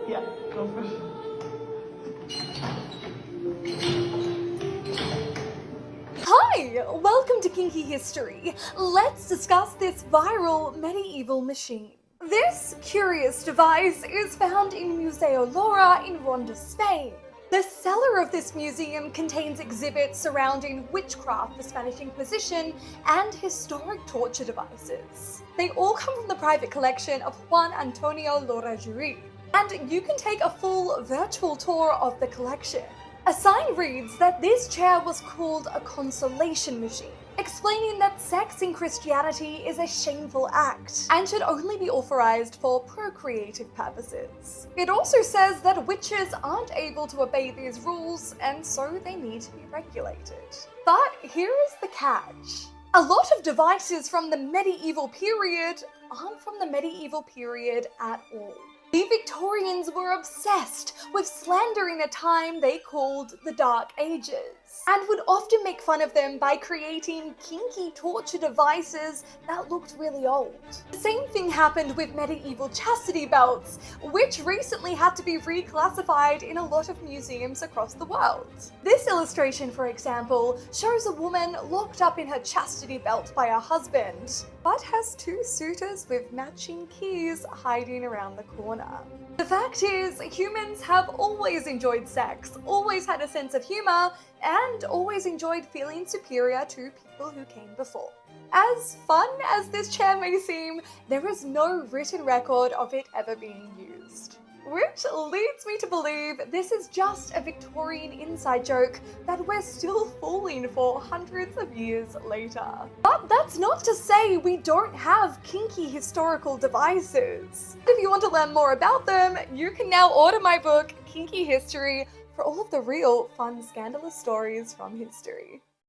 Yeah, go for it. Hi, welcome to Kinky History. Let's discuss this viral medieval machine. This curious device is found in Museo Lora in Ronda, Spain. The cellar of this museum contains exhibits surrounding witchcraft, the Spanish Inquisition, and historic torture devices. They all come from the private collection of Juan Antonio Lora Juri, and you can take a full virtual tour of the collection. A sign reads that this chair was called a consolation machine, explaining that sex in Christianity is a shameful act and should only be authorized for procreative purposes. It also says that witches aren't able to obey these rules, and so they need to be regulated. But here is the catch. A lot of devices from the medieval period aren't from the medieval period at all. The Victorians were obsessed with slandering a time they called the Dark Ages, and would often make fun of them by creating kinky torture devices that looked really old. The same thing happened with medieval chastity belts, which recently had to be reclassified in a lot of museums across the world. This illustration, for example, shows a woman locked up in her chastity belt by her husband, but has two suitors with matching keys hiding around the corner. The fact is, humans have always enjoyed sex, always had a sense of humor, and always enjoyed feeling superior to people who came before. As fun as this chair may seem, there is no written record of it ever being used. Which leads me to believe this is just a Victorian inside joke that we're still falling for hundreds of years later. But that's not to say we don't have kinky historical devices. If you want to learn more about them, you can now order my book, Kinky History, for all of the real fun, scandalous stories from history.